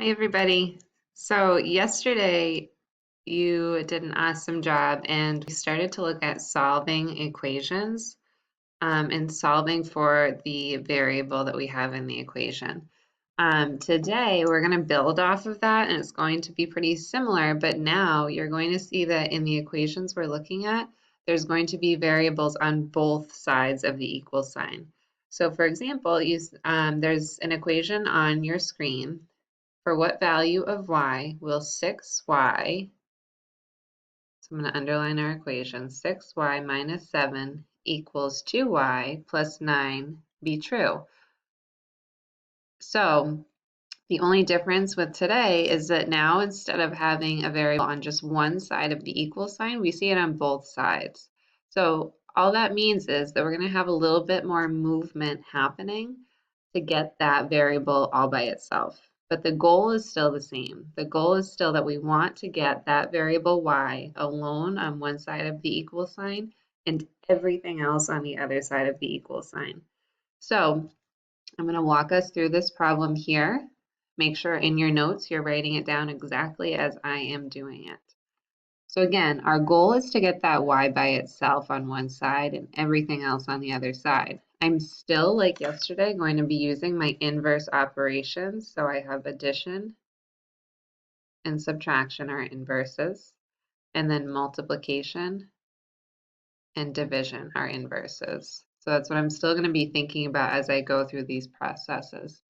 Hi, everybody. So, yesterday you did an awesome job, and we started to look at solving equations and solving for the variable that we have in the equation. Today, we're going to build off of that, and it's going to be pretty similar, but now you're going to see that in the equations we're looking at, there's going to be variables on both sides of the equal sign. So, for example, there's an equation on your screen. For what value of y will 6y, so I'm going to underline our equation, 6y minus 7 equals 2y plus 9 be true? So the only difference with today is that now instead of having a variable on just one side of the equal sign, we see it on both sides. So all that means is that we're going to have a little bit more movement happening to get that variable all by itself. But the goal is still the same. The goal is still that we want to get that variable y alone on one side of the equal sign and everything else on the other side of the equal sign. So I'm going to walk us through this problem here. Make sure in your notes you're writing it down exactly as I am doing it. So again, our goal is to get that y by itself on one side and everything else on the other side. I'm still, like yesterday, going to be using my inverse operations. So I have addition and subtraction are inverses, and then multiplication and division are inverses. So that's what I'm still going to be thinking about as I go through these processes.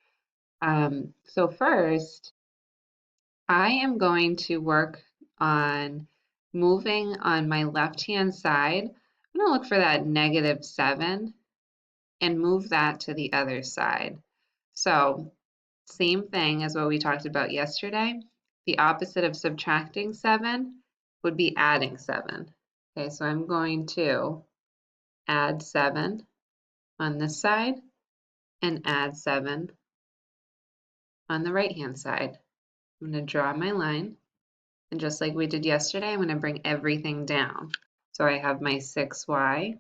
So first, I am going to work on moving on my left-hand side. I'm going to look for that -7 and move that to the other side. So same thing as what we talked about yesterday. The opposite of subtracting 7 would be adding 7. Okay, so I'm going to add 7 on this side and add 7 on the right-hand side. I'm going to draw my line. And just like we did yesterday, I'm going to bring everything down. So I have my 6y.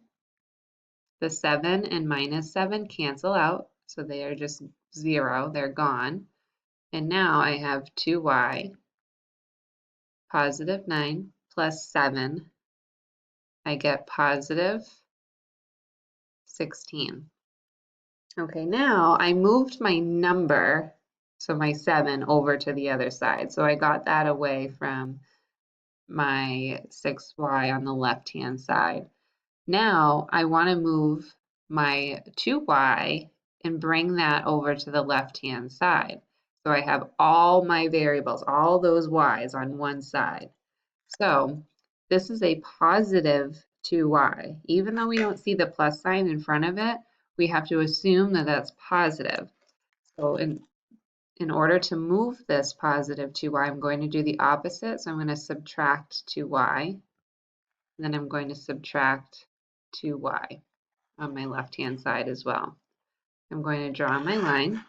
The 7 and -7 cancel out, so they are just 0. They're gone. And now I have 2y, positive 9, plus 7. I get positive 16. Okay, now I moved my number, so my 7, over to the other side. So I got that away from my 6y on the left-hand side. Now I want to move my 2y and bring that over to the left-hand side. So I have all my variables, all those y's on one side. So this is a positive 2y. Even though we don't see the plus sign in front of it, we have to assume that that's positive. So in order to move this positive 2y, I'm going to do the opposite. So I'm going to subtract 2y. Then I'm going to subtract 2y on my left-hand side as well. I'm going to draw my line.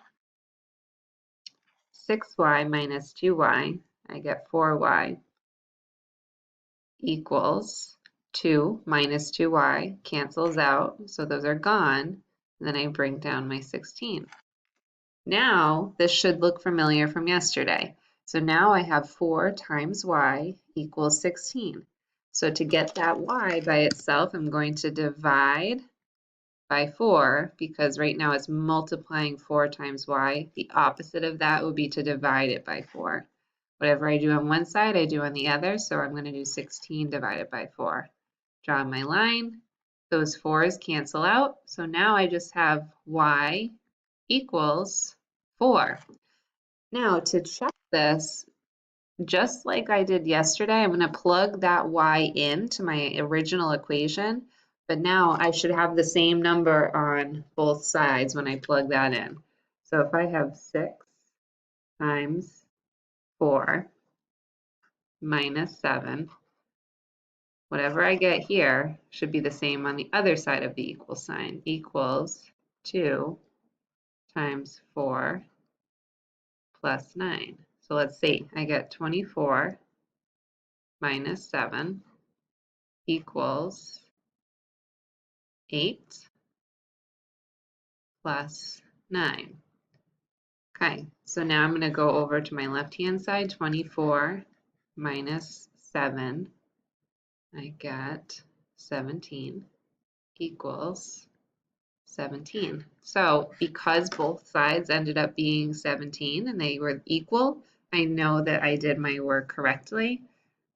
6y minus 2y, I get 4y equals 2 minus 2y cancels out, so those are gone. And then I bring down my 16. Now, this should look familiar from yesterday. So now I have 4 times y equals 16. So to get that y by itself, I'm going to divide by 4 because right now it's multiplying 4 times y. The opposite of that would be to divide it by 4. Whatever I do on one side, I do on the other, so I'm going to do 16 divided by 4. Draw my line. Those 4's cancel out, so now I just have y equals 4. Now to check this, just like I did yesterday, I'm going to plug that y into my original equation, but now I should have the same number on both sides when I plug that in. So if I have 6 times 4 minus 7, whatever I get here should be the same on the other side of the equal sign, equals 2 times 4 plus 9. So let's see, I get 24 minus 7 equals 8 plus 9. Okay, so now I'm going to go over to my left-hand side, 24 minus 7. I get 17 equals 17. So because both sides ended up being 17 and they were equal, I know that I did my work correctly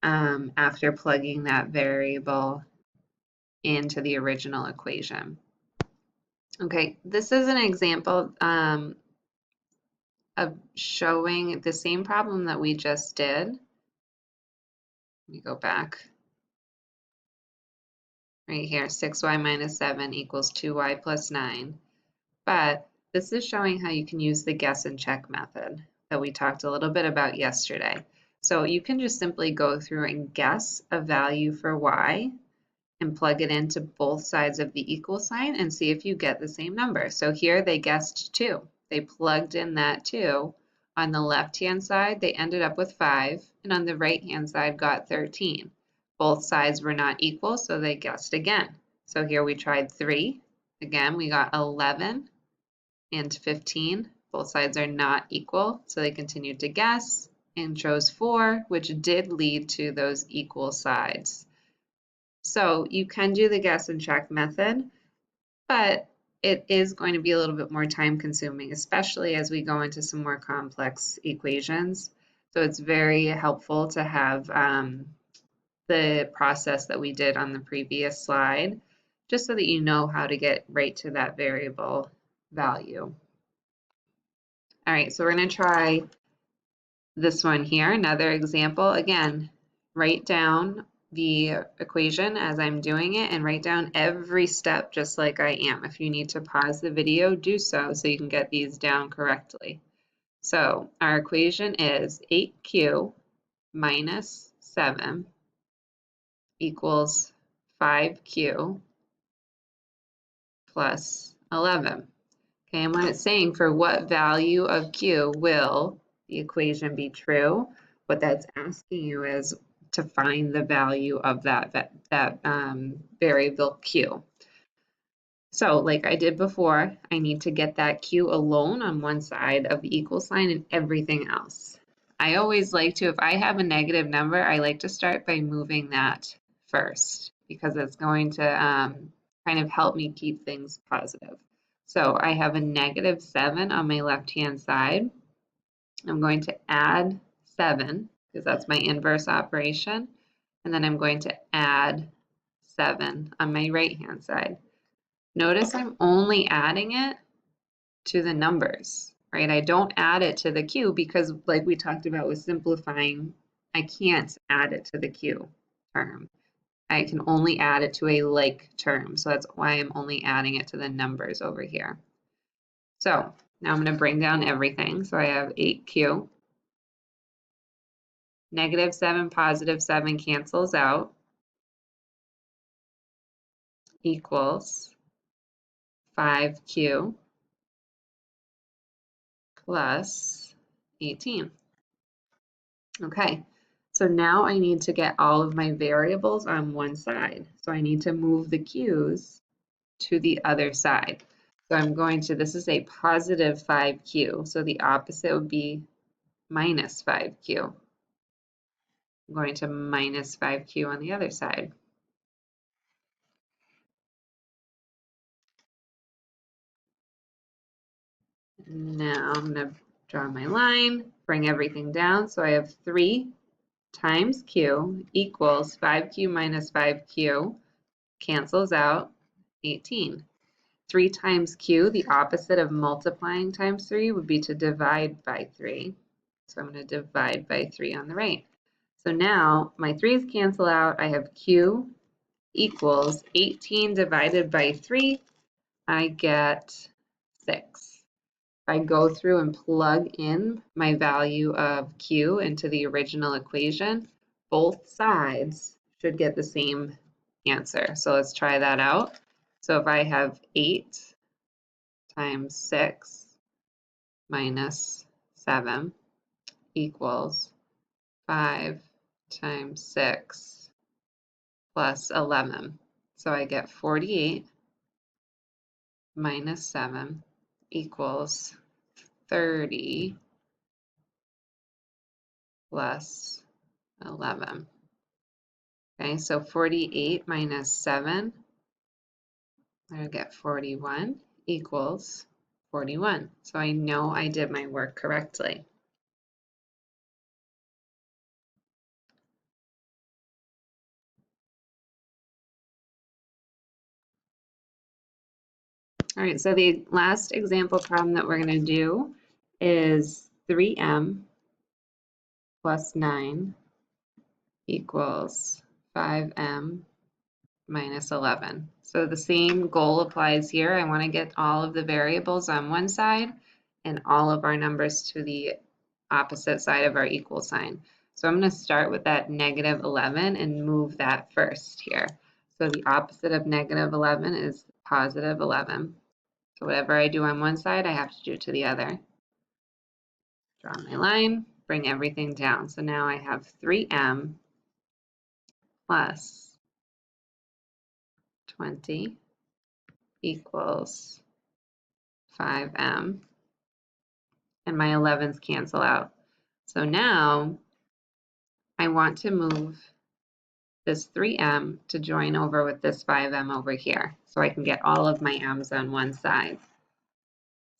after plugging that variable into the original equation. Okay, this is an example of showing the same problem that we just did. Let me go back. Right here, 6y minus 7 equals 2y plus 9. But this is showing how you can use the guess and check method that we talked a little bit about yesterday. So you can just simply go through and guess a value for y and plug it into both sides of the equal sign and see if you get the same number. So here they guessed 2. They plugged in that 2. On the left-hand side, they ended up with 5, and on the right-hand side got 13. Both sides were not equal, so they guessed again. So here we tried 3. Again, we got 11 and 15. Both sides are not equal, so they continued to guess and chose 4, which did lead to those equal sides. So you can do the guess and check method, but it is going to be a little bit more time consuming, especially as we go into some more complex equations. So it's very helpful to have the process that we did on the previous slide, just so that you know how to get right to that variable value. All right, so we're going to try this one here, another example. Again, write down the equation as I'm doing it and write down every step just like I am. If you need to pause the video, do so you can get these down correctly. So our equation is 8q minus 7 equals 5q plus 11. Okay, and what it's saying, for what value of q will the equation be true? What that's asking you is to find the value of that variable q. So like I did before, I need to get that q alone on one side of the equal sign and everything else. I always like to, if I have a negative number, I like to start by moving that first because it's going to kind of help me keep things positive. So I have a negative 7 on my left-hand side. I'm going to add 7 because that's my inverse operation. And then I'm going to add 7 on my right-hand side. Notice I'm only adding it to the numbers, right? I don't add it to the q because like we talked about with simplifying, I can't add it to the q term. I can only add it to a like term. So that's why I'm only adding it to the numbers over here. So now I'm going to bring down everything. So I have 8q. Negative 7, positive 7 cancels out. Equals 5q plus 18. Okay, so now I need to get all of my variables on one side. So I need to move the q's to the other side. So I'm going to, this is a positive 5q, so the opposite would be minus 5q. I'm going to minus 5q on the other side. Now I'm going to draw my line, bring everything down. So I have 3 times q equals 5q minus 5q, cancels out, 18. 3 times q, the opposite of multiplying times 3 would be to divide by 3. So I'm going to divide by 3 on the right. So now my 3's cancel out. I have q equals 18 divided by 3. I get 6. If I go through and plug in my value of q into the original equation, both sides should get the same answer. So let's try that out. So if I have 8 times 6 minus 7 equals 5 times 6 plus 11. So I get 48 minus 7 equals 30 plus 11. Okay, so 48 minus 7, I'm going to get 41 equals 41. So I know I did my work correctly. All right, so the last example problem that we're going to do is 3m plus 9 equals 5m minus 11. So the same goal applies here. I want to get all of the variables on one side and all of our numbers to the opposite side of our equal sign. So I'm going to start with that negative 11 and move that first here. So the opposite of negative 11 is positive 11. So whatever I do on one side, I have to do to the other. Draw my line, bring everything down. So now I have 3m plus 20 equals 5m, and my 11s cancel out. So now I want to move this 3m to join over with this 5m over here, so I can get all of my m's on one side.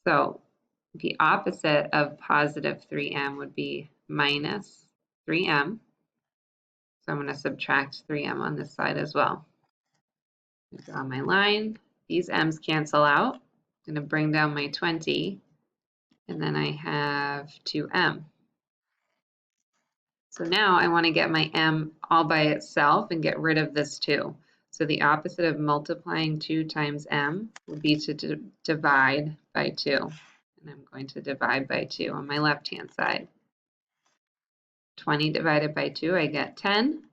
So the opposite of positive 3m would be minus 3m. So I'm going to subtract 3m on this side as well. Draw my line. These m's cancel out. I'm going to bring down my 20, and then I have 2m. So now I want to get my m all by itself and get rid of this 2. So the opposite of multiplying 2 times m would be to divide by 2. And I'm going to divide by 2 on my left-hand side. 20 divided by 2, I get 10.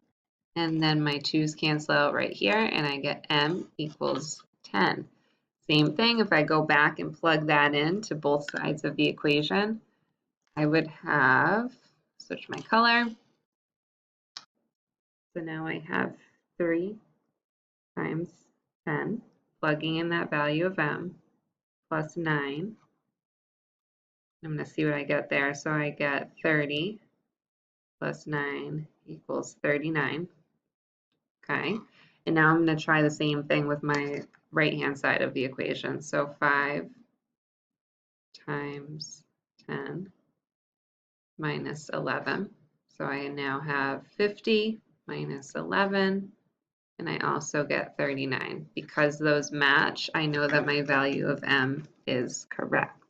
And then my 2's cancel out right here, and I get m equals 10. Same thing, if I go back and plug that in to both sides of the equation, I would have, switch my color. So now I have 3 times 10, plugging in that value of m, plus 9. I'm going to see what I get there. So I get 30 plus 9 equals 39. Okay, and now I'm going to try the same thing with my right-hand side of the equation. So 5 times 10 minus 11. So I now have 50 minus 11, and I also get 39. Because those match, I know that my value of m is correct.